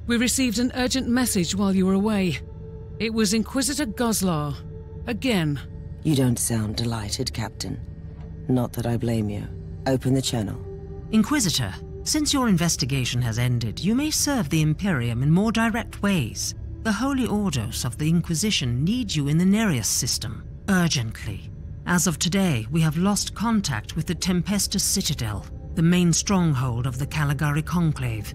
We received an urgent message while you were away. It was Inquisitor Goslar. Again. You don't sound delighted, Captain. Not that I blame you. Open the channel. Inquisitor, since your investigation has ended, you may serve the Imperium in more direct ways. The Holy Orders of the Inquisition need you in the Nereus system, urgently. As of today, we have lost contact with the Tempestus Citadel, the main stronghold of the Caligari Conclave.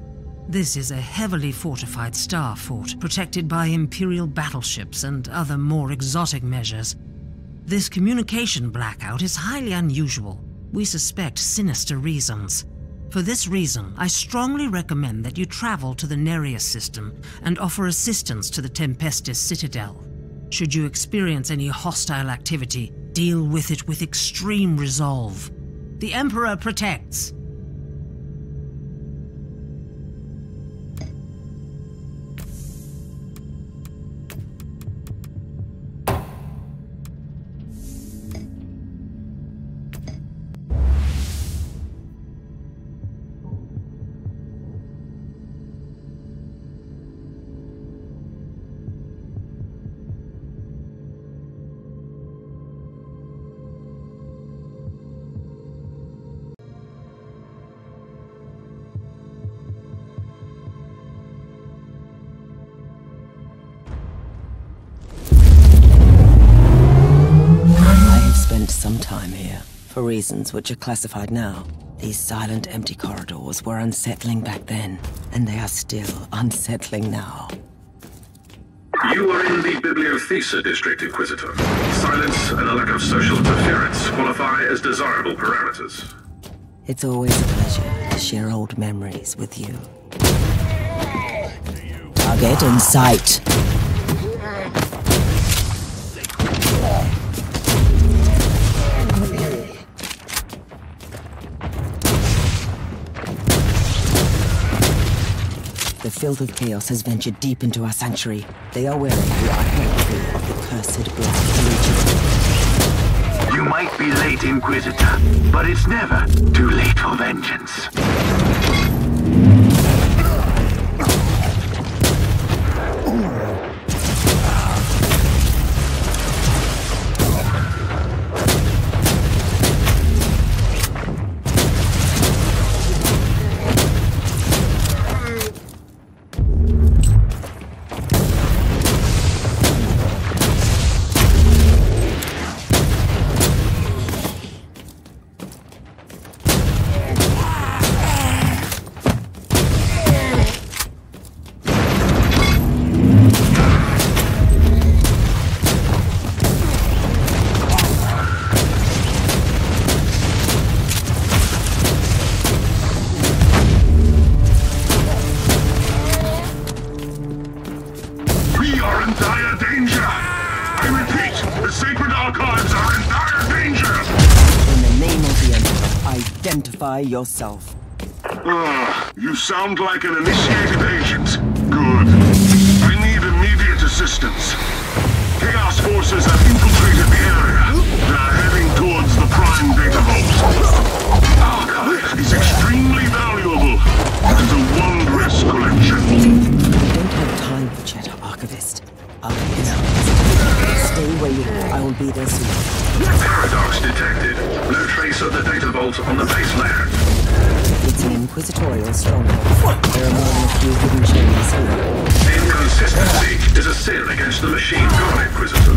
This is a heavily fortified star fort, protected by Imperial battleships and other more exotic measures. This communication blackout is highly unusual. We suspect sinister reasons. For this reason, I strongly recommend that you travel to the Nereus system and offer assistance to the Tempestus Citadel. Should you experience any hostile activity, deal with it with extreme resolve. The Emperor protects. Some time here, for reasons which are classified now. These silent, empty corridors were unsettling back then, and they are still unsettling now. You are in the Bibliotheca district, Inquisitor. Silence and a lack of social interference qualify as desirable parameters. It's always a pleasure to share old memories with you. Target in sight. The filth of chaos has ventured deep into our sanctuary. They are wearing the identity of the cursed Black Legion. You might be late, Inquisitor, but it's never too late for vengeance. Identify yourself. You sound like an initiated agent. Good. I need immediate assistance. Chaos forces have infiltrated the area. They're heading towards the Prime Data Vault. Archive is extremely valuable. It is a wondrous collection. I don't have time for chatter, Archivist. I'll be now. Stay where you are. I will be there soon. Paradox detected. No trace of the data vault on the base layer. It's an inquisitorial stronghold. There are more than a few hidden chambers here. Inconsistency is a sin against the machine god, Inquisitor.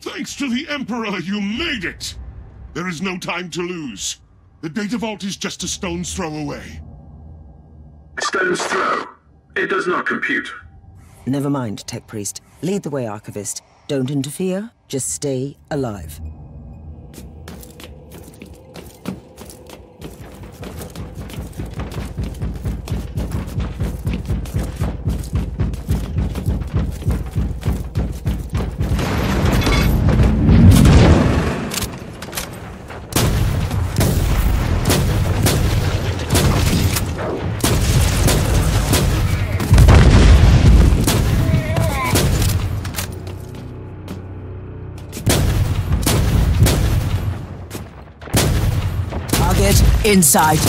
Thanks to the Emperor, you made it! There is no time to lose. The data vault is just a stone's throw away. Stone's throw? It does not compute. Never mind, Tech Priest. Lead the way, Archivist. Don't interfere, just stay alive. Inside.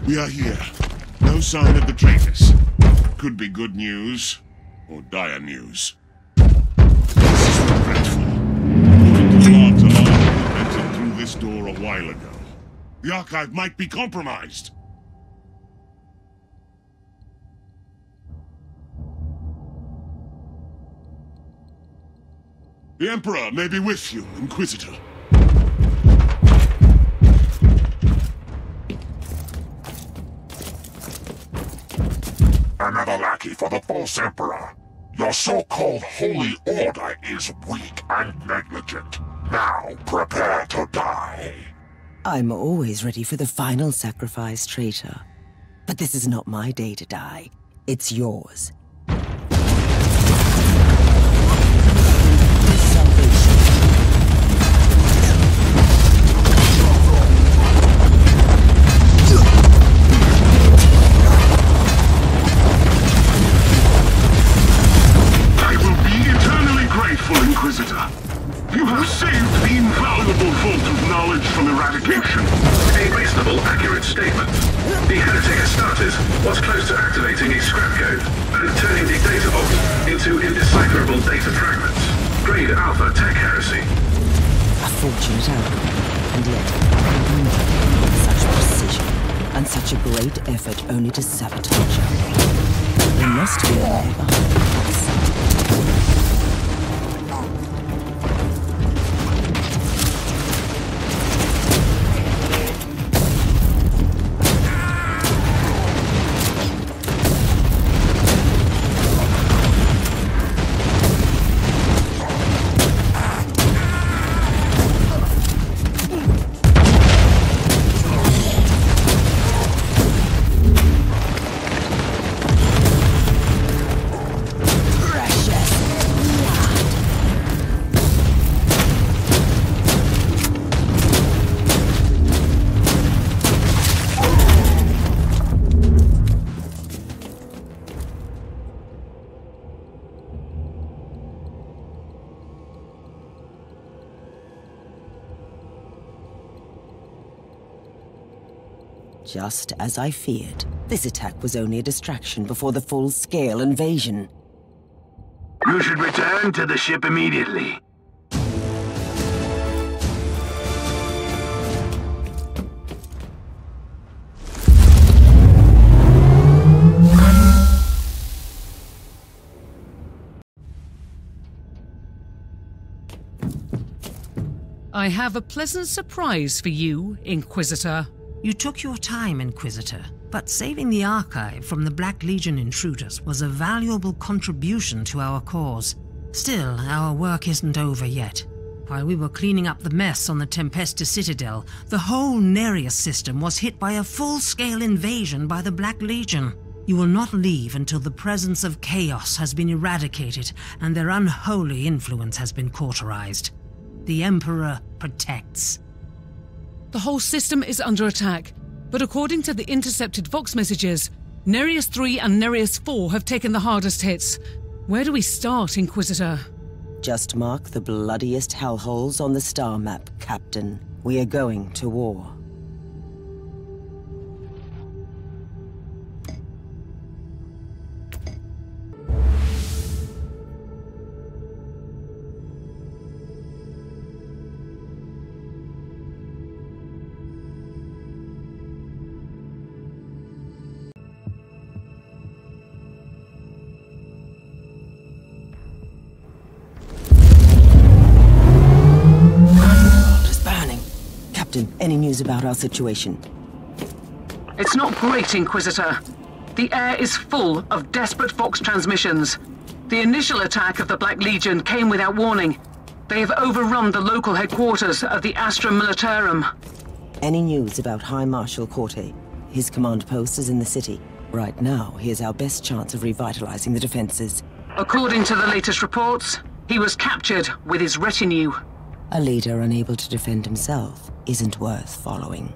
We are here. No sign of the traitors. Could be good news, or dire news. This is regretful. According to Lord's alarm, we entered through this door a while ago. The archive might be compromised. The Emperor may be with you, Inquisitor. Another lackey for the false Emperor. Your so-called Holy Order is weak and negligent. Now, prepare to die. I'm always ready for the final sacrifice, traitor. But this is not my day to die. It's yours. Inquisitor, you have saved the invaluable vault of knowledge from eradication. A reasonable, accurate statement. The heretic Astartes was close to activating a scrap code and turning the data vault into indecipherable data fragments. Grade Alpha tech heresy. A fortunate outcome, and yet with such precision and such a great effort only to sabotage her. There must be a way behind this. Just as I feared, this attack was only a distraction before the full-scale invasion. You should return to the ship immediately. I have a pleasant surprise for you, Inquisitor. You took your time, Inquisitor, but saving the Archive from the Black Legion intruders was a valuable contribution to our cause. Still, our work isn't over yet. While we were cleaning up the mess on the Tempestus Citadel, the whole Nereus system was hit by a full-scale invasion by the Black Legion. You will not leave until the presence of chaos has been eradicated and their unholy influence has been cauterized. the Emperor protects. The whole system is under attack, but according to the intercepted Vox messages, Nereus 3 and Nereus 4 have taken the hardest hits. Where do we start, Inquisitor? Just mark the bloodiest hellholes on the star map, Captain. We are going to war. Any news about our situation? It's not great, Inquisitor. The air is full of desperate Vox transmissions. The initial attack of the Black Legion came without warning. They have overrun the local headquarters of the Astra Militarum. Any news about High Marshal Corte? His command post is in the city. Right now, he is our best chance of revitalizing the defenses. According to the latest reports, he was captured with his retinue. A leader unable to defend himself isn't worth following.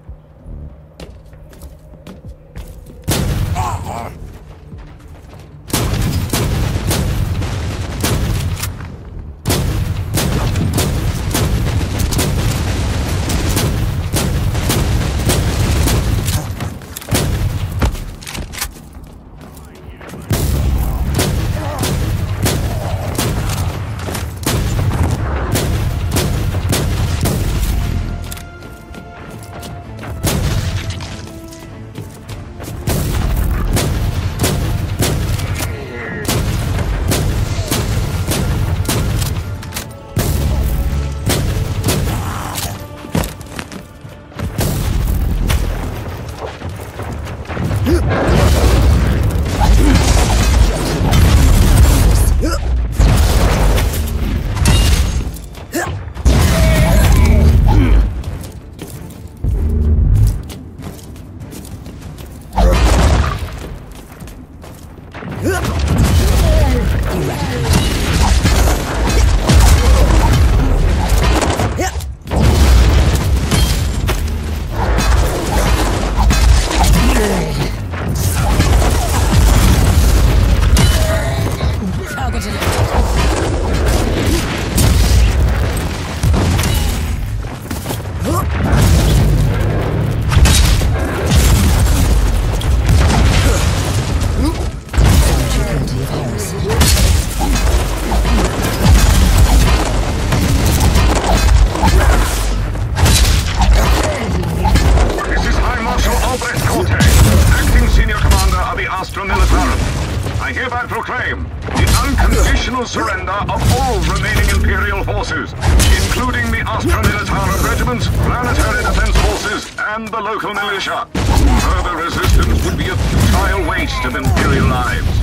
Surrender of all remaining Imperial forces, including the Astra Militarum regiments, planetary defense forces, and the local militia. Further resistance would be a futile waste of Imperial lives.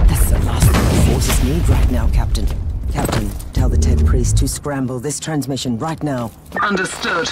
That's the last thing the forces need right now, Captain. Captain, tell the Ted Priest to scramble this transmission right now. Understood.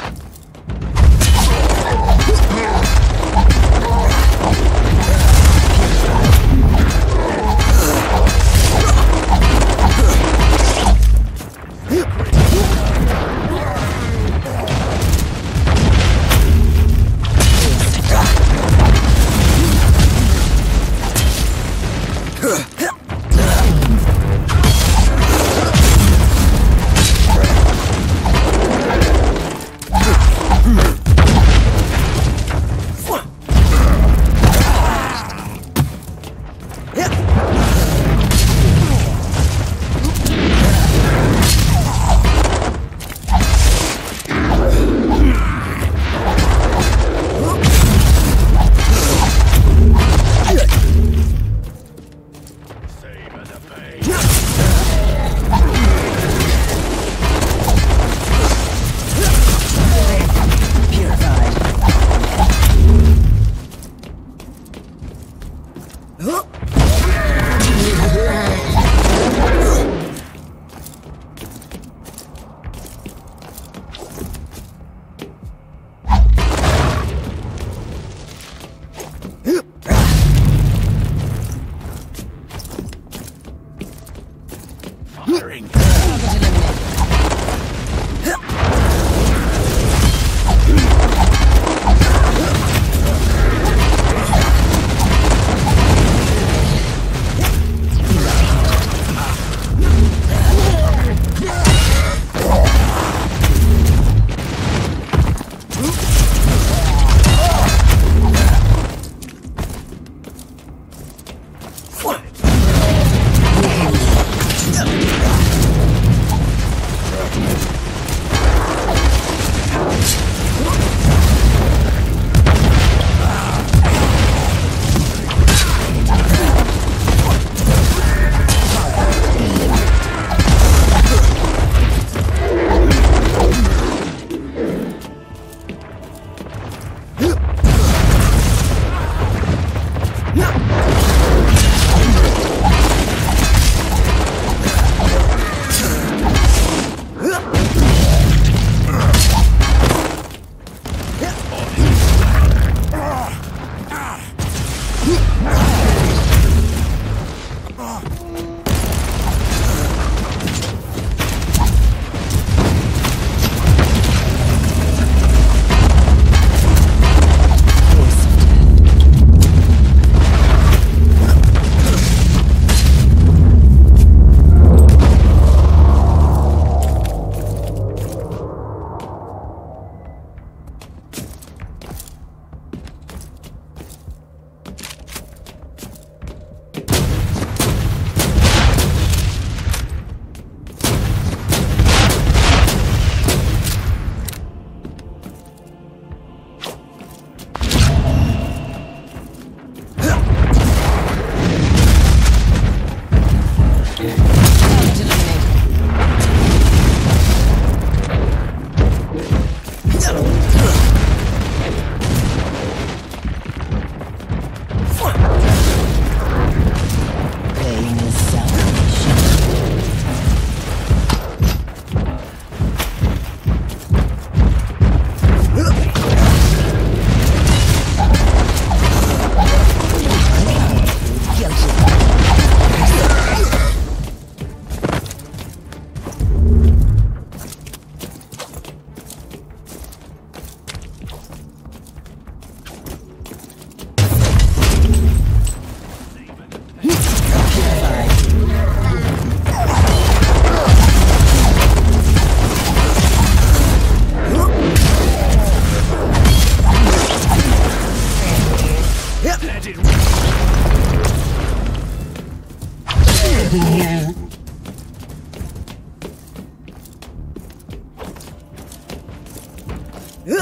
It's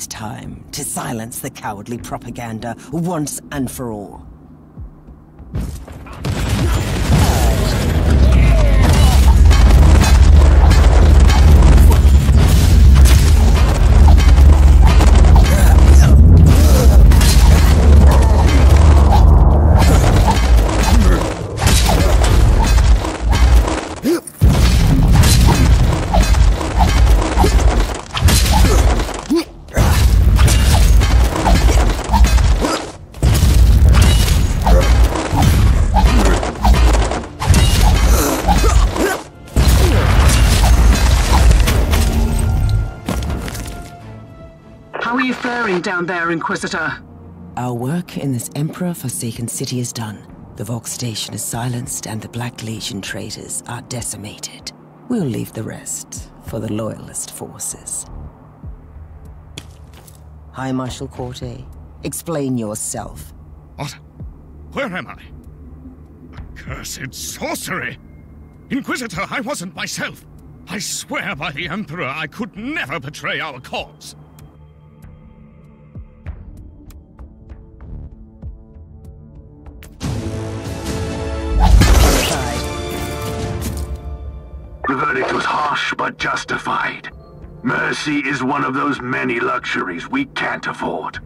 time to silence the cowardly propaganda once and for all. Down there, Inquisitor. Our work in this Emperor-forsaken city is done. The Vox Station is silenced and the Black Legion traitors are decimated. We'll leave the rest for the Loyalist forces. High Marshal Corte, explain yourself. What? Where am I? Accursed sorcery! Inquisitor, I wasn't myself. I swear by the Emperor I could never betray our cause. The verdict was harsh but justified. Mercy is one of those many luxuries we can't afford.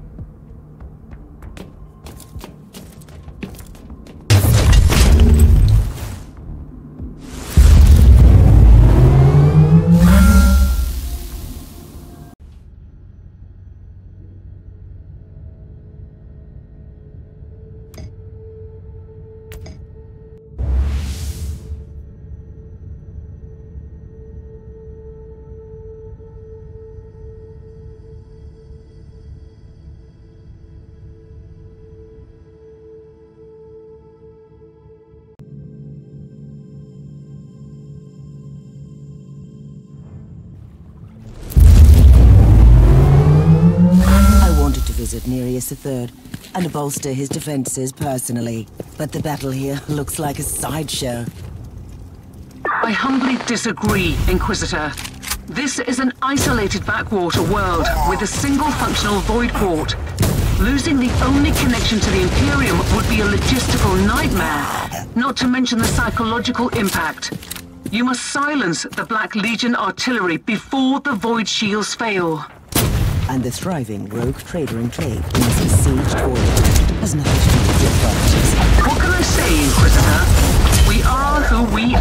Visit Nereus III and bolster his defenses personally. But the battle here looks like a sideshow. I humbly disagree, Inquisitor. This is an isolated backwater world with a single functional void port. Losing the only connection to the Imperium would be a logistical nightmare, not to mention the psychological impact. You must silence the Black Legion artillery before the void shields fail. And the thriving rogue trader enclave in this besieged void has nothing to do with the authorities. What can I say, Inquisitor? We are who we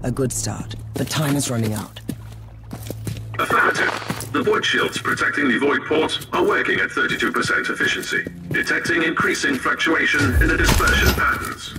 A good start, but time is running out. Affirmative. The void shields protecting the void port are working at 32% efficiency, detecting increasing fluctuation in the dispersion patterns.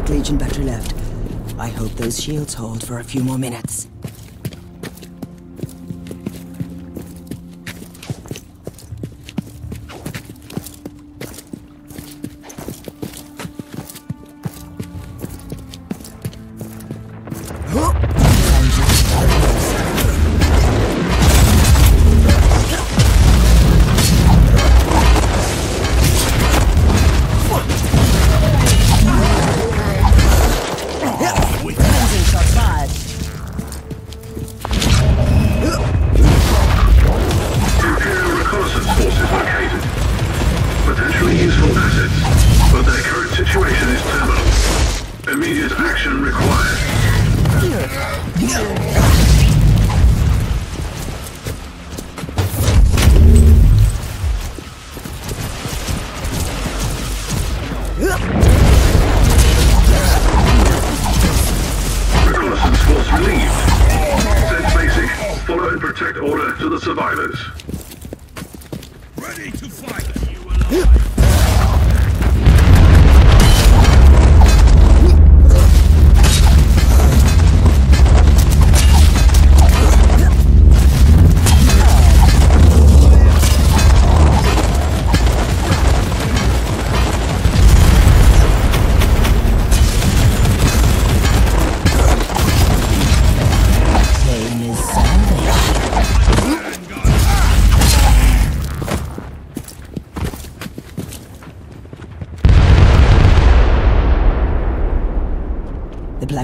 Legion battery left. I hope those shields hold for a few more minutes.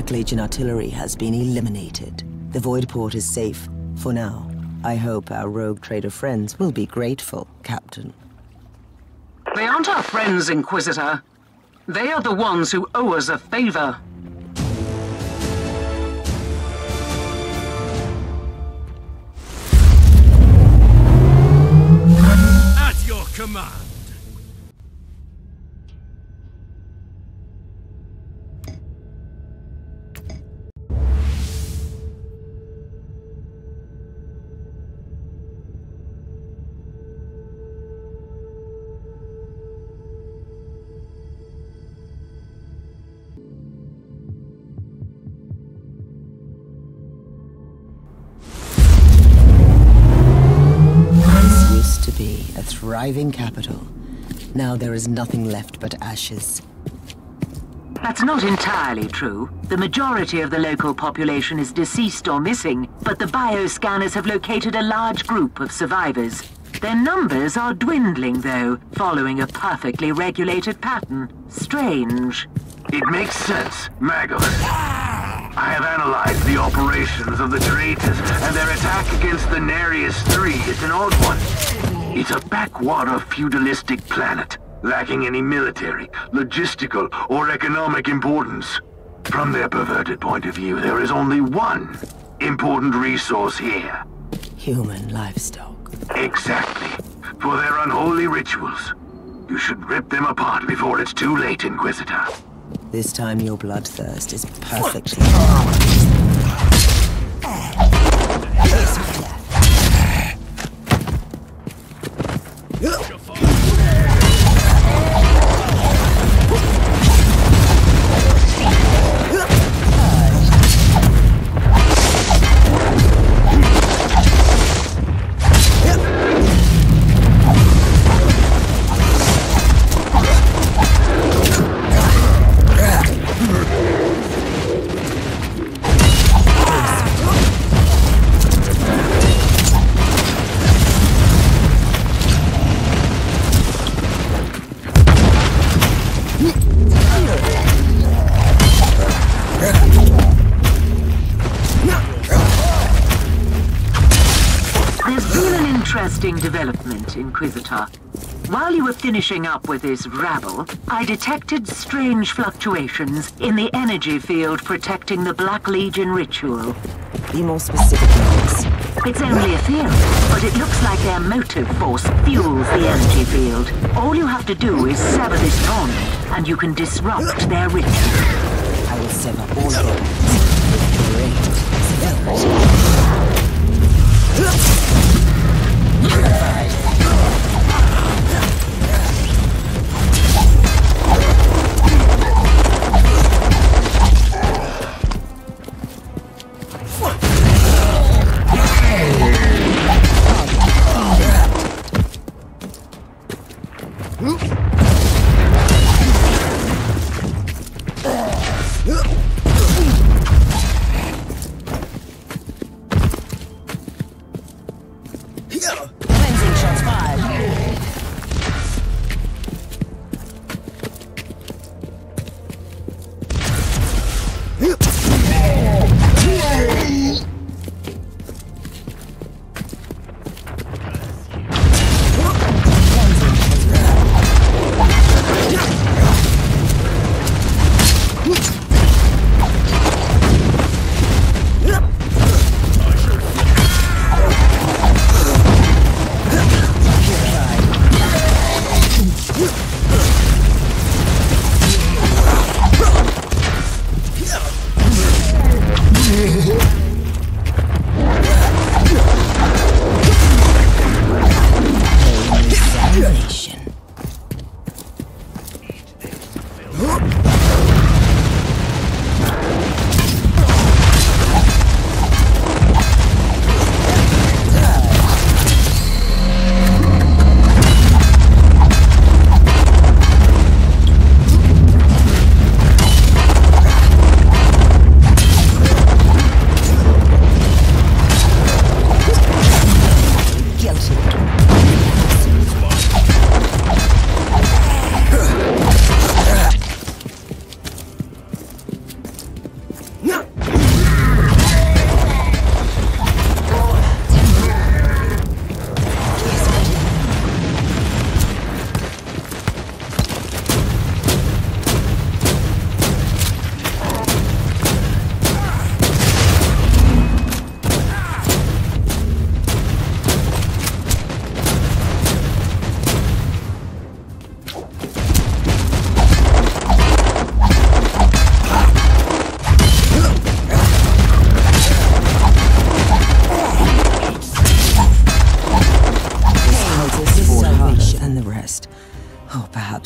Legion artillery has been eliminated. The void port is safe for now. I hope our rogue trader friends will be grateful, Captain. They aren't our friends, Inquisitor. They are the ones who owe us a favor. At your command. Thriving capital. Now there is nothing left but ashes. That's not entirely true. The majority of the local population is deceased or missing, but the bioscanners have located a large group of survivors. Their numbers are dwindling, though, following a perfectly regulated pattern. Strange. It makes sense, Magus. I have analyzed the operations of the traitors, and their attack against the Nereus 3 is an odd one. It's a backwater feudalistic planet, lacking any military, logistical, or economic importance. From their perverted point of view, there is only one important resource here. Human livestock. Exactly. For their unholy rituals. You should rip them apart before it's too late, Inquisitor. This time your bloodthirst is perfectly... Development, Inquisitor. While you were finishing up with this rabble, I detected strange fluctuations in the energy field protecting the Black Legion ritual. Be more specific, Nereus. It's only a theory, but it looks like their motive force fuels the energy field. All you have to do is sever this bond, and you can disrupt their ritual. I will sever all their bonds with great severity.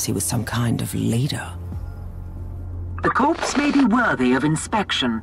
He was some kind of leader. The corpse may be worthy of inspection.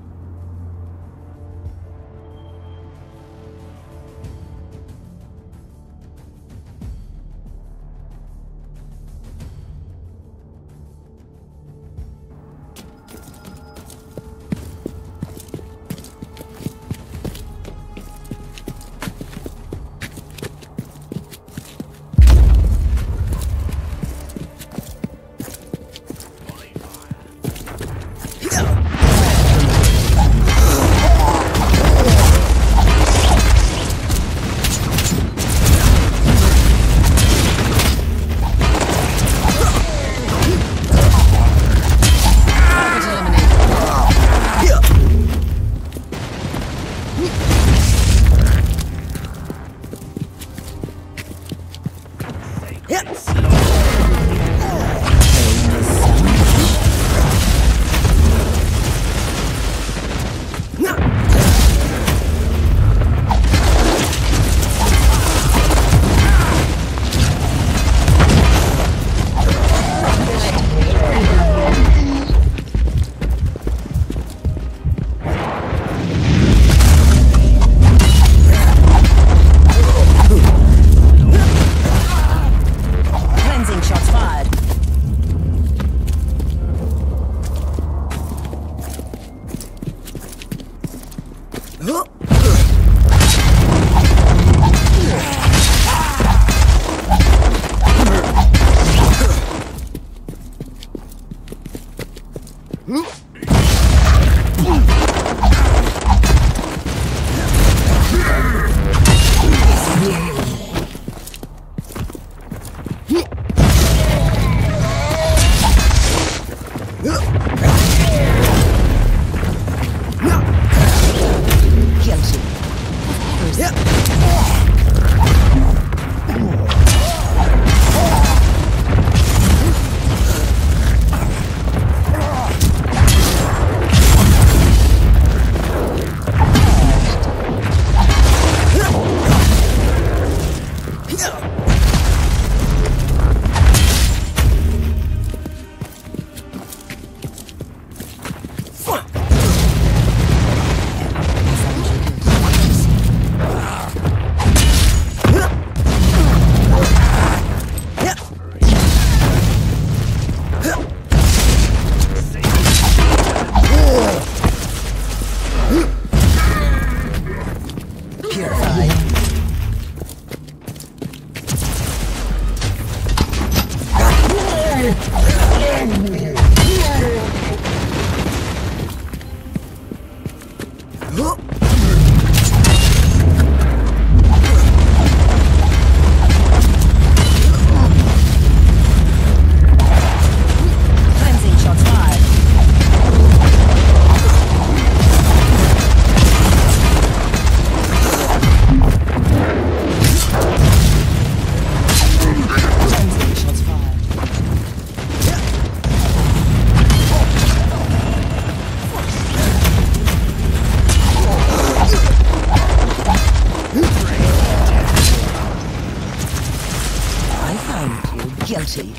Guilty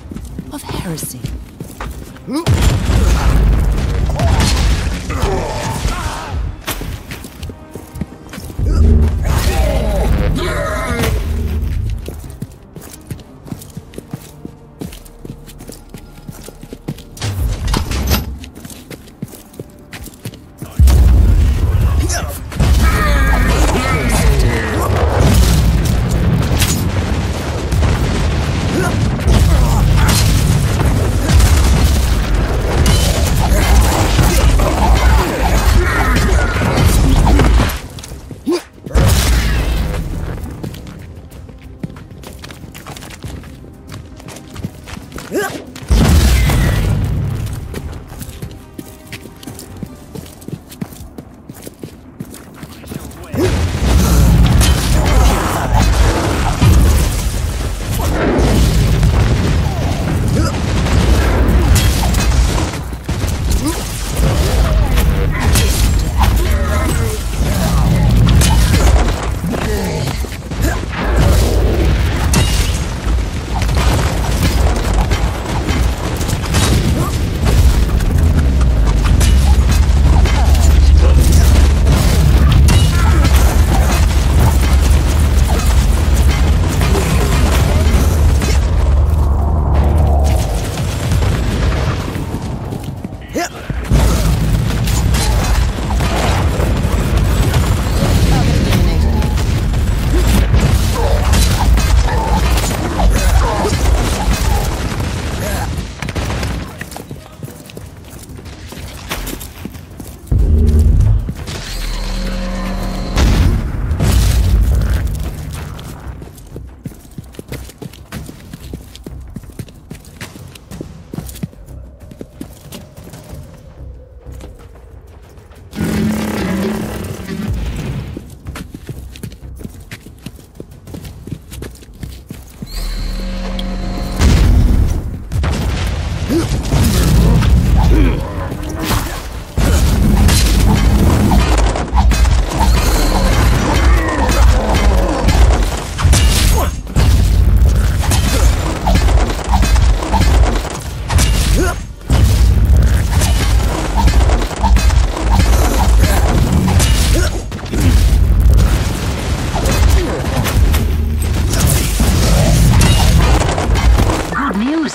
of heresy.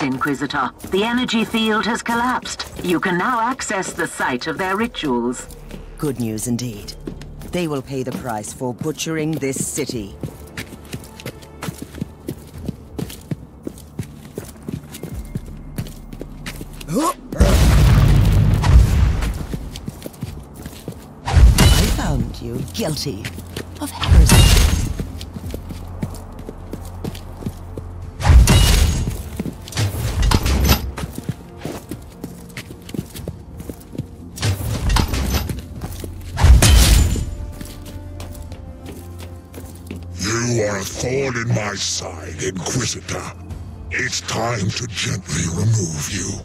Inquisitor. The energy field has collapsed. You can now access the site of their rituals. Good news indeed. They will pay the price for butchering this city. you guilty of heresy. You are a thorn in my side, Inquisitor. It's time to gently remove you.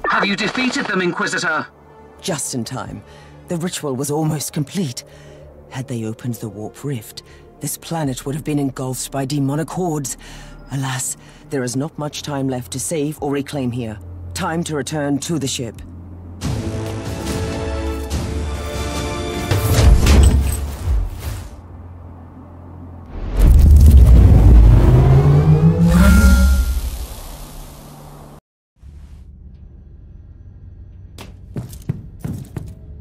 Have you defeated them, Inquisitor? Just in time. The ritual was almost complete. Had they opened the warp rift, this planet would have been engulfed by demonic hordes. Alas, there is not much time left to save or reclaim here. Time to return to the ship.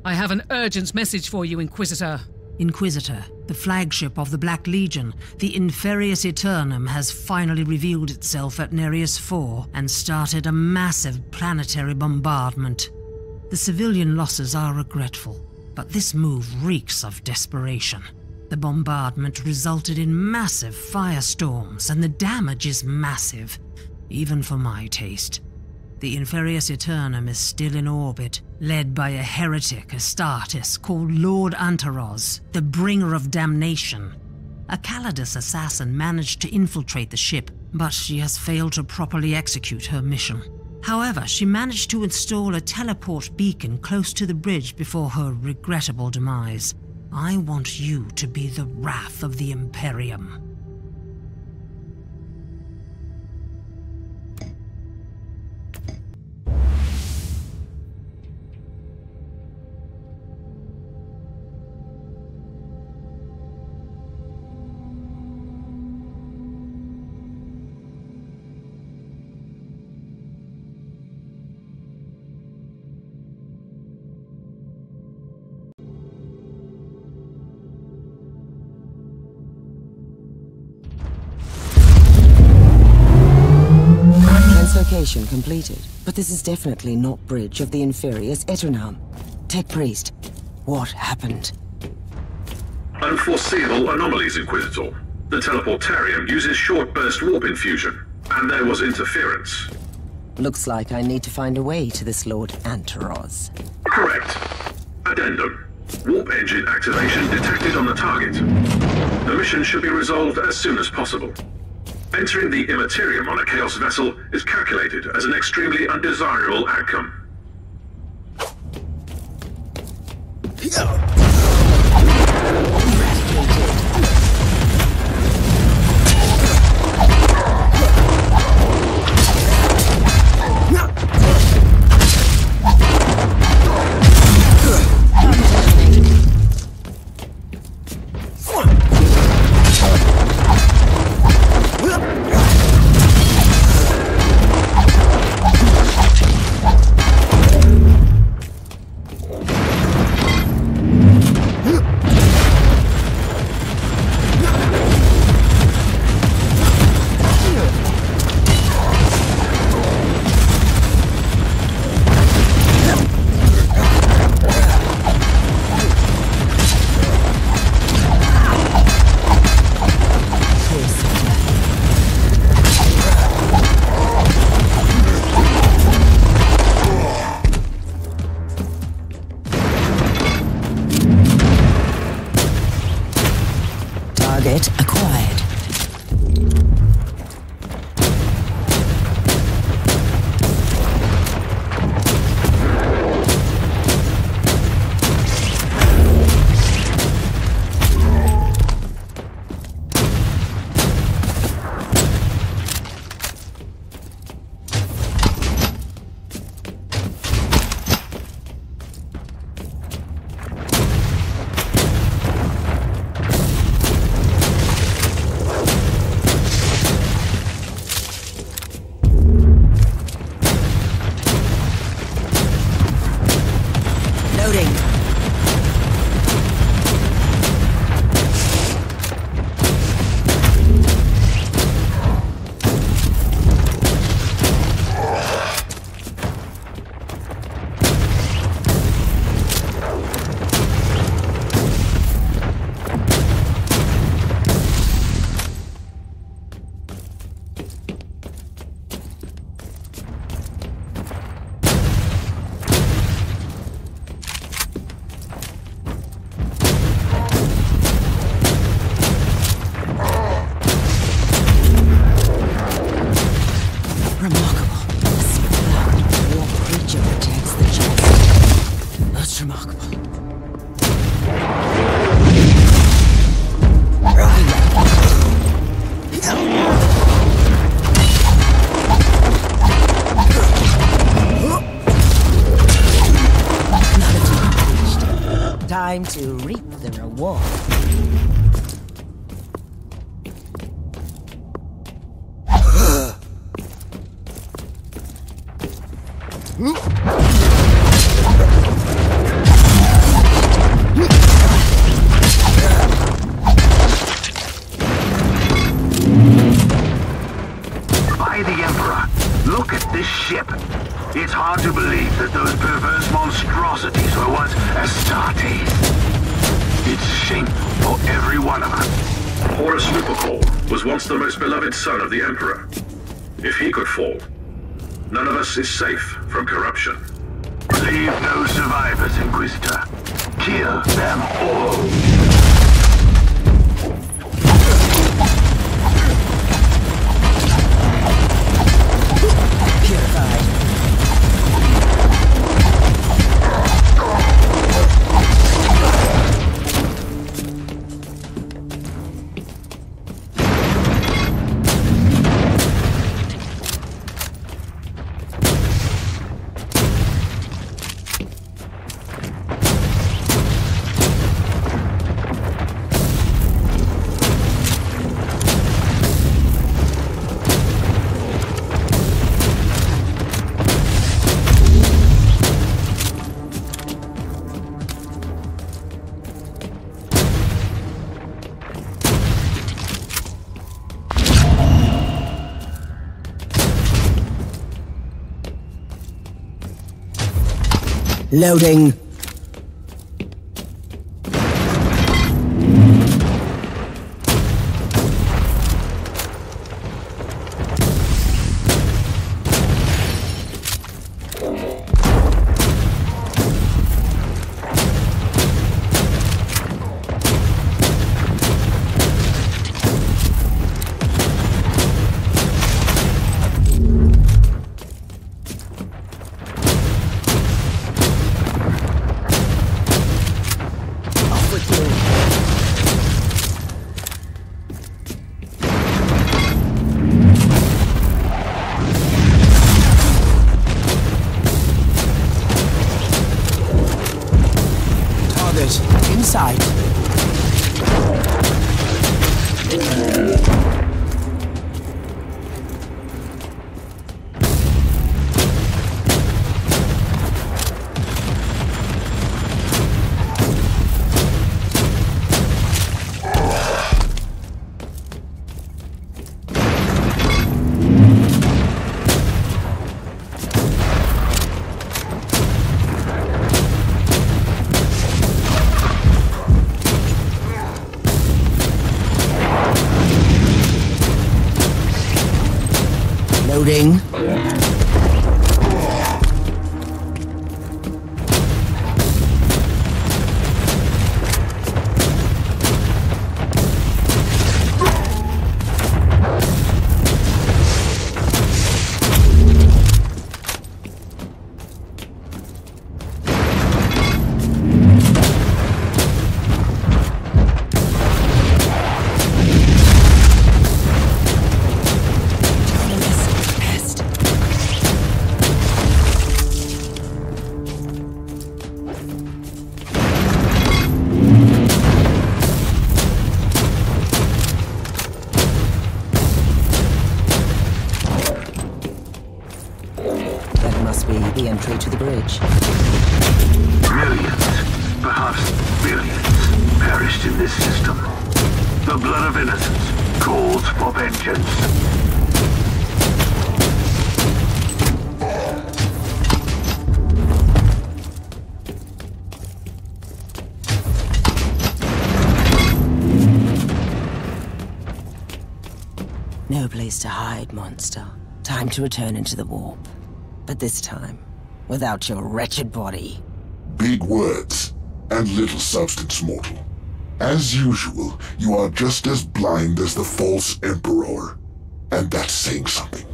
I have an urgent message for you, Inquisitor. Inquisitor, the flagship of the Black Legion, the Inferius Eternam, has finally revealed itself at Nereus 4 and started a massive planetary bombardment. The civilian losses are regretful, but this move reeks of desperation. The bombardment resulted in massive firestorms, and the damage is massive, even for my taste. The Inferius Eternam is still in orbit, led by a heretic Astartes called Lord Antaros, the bringer of damnation. A Calidus assassin managed to infiltrate the ship, but she has failed to properly execute her mission. However, she managed to install a teleport beacon close to the bridge before her regrettable demise. I want you to be the wrath of the Imperium. Translocation completed, but this is definitely not bridge of the Inferius Eternam. Tech Priest, what happened? Unforeseeable anomalies, Inquisitor. The teleportarium uses short-burst warp infusion, and there was interference. Looks like I need to find a way to this Lord Antaros. Correct. Addendum. Warp engine activation detected on the target. The mission should be resolved as soon as possible. Entering the Immaterium on a Chaos vessel is calculated as an extremely undesirable outcome. Target acquired. Most remarkable. Time to reap the reward. By the Emperor, look at this ship. It's hard to believe that those perverse monstrosities were once Astartes. It's shameful for every one of us. Horus Lupercal was once the most beloved son of the Emperor. If he could fall, none of us is safe from corruption. Leave no survivors, Inquisitor. Kill them all. Loading. Inside. Loading. The entry to the bridge. Millions, perhaps billions, perished in this system. The blood of innocents calls for vengeance. No place to hide, monster. Time to return into the warp. But this time, without your wretched body. Big words, and little substance, mortal. As usual, you are just as blind as the false Emperor. And that's saying something.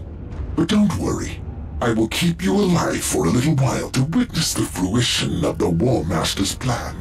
But don't worry. I will keep you alive for a little while to witness the fruition of the War Master's plan.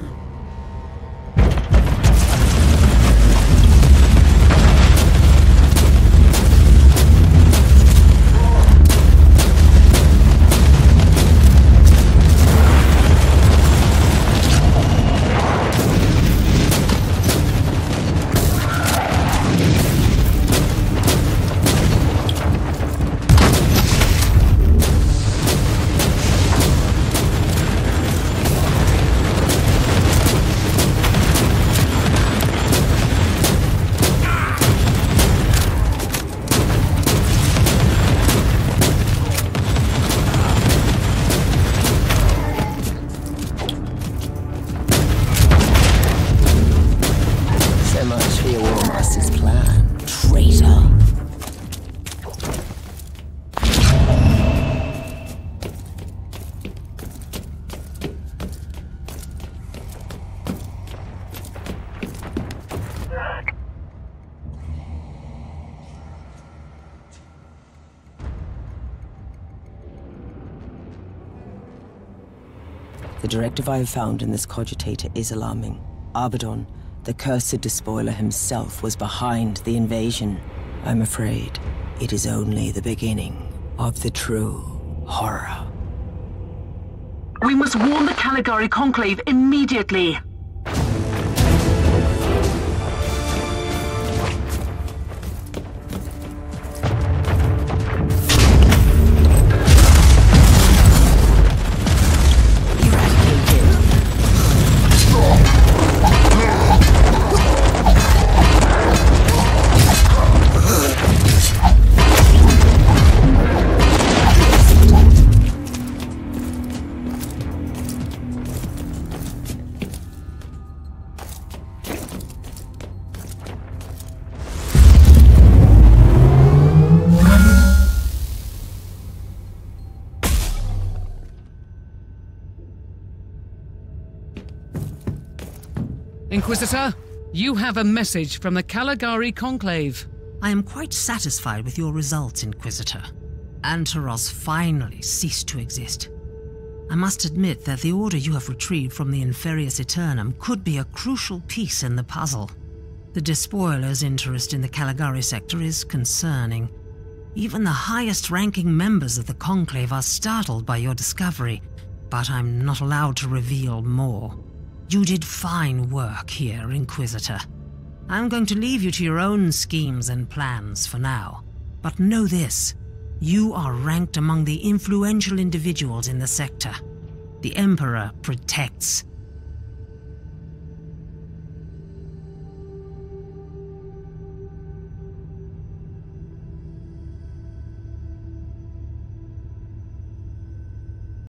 The directive I have found in this cogitator is alarming. Abaddon, the cursed despoiler himself, was behind the invasion. I'm afraid it is only the beginning of the true horror. We must warn the Caligari Conclave immediately. Inquisitor, you have a message from the Caligari Conclave. I am quite satisfied with your results, Inquisitor. Antaros finally ceased to exist. I must admit that the order you have retrieved from the Inferius Eternam could be a crucial piece in the puzzle. The despoiler's interest in the Caligari sector is concerning. Even the highest-ranking members of the Conclave are startled by your discovery, but I'm not allowed to reveal more. You did fine work here, Inquisitor. I'm going to leave you to your own schemes and plans for now. But know this, you are ranked among the influential individuals in the sector. The Emperor protects,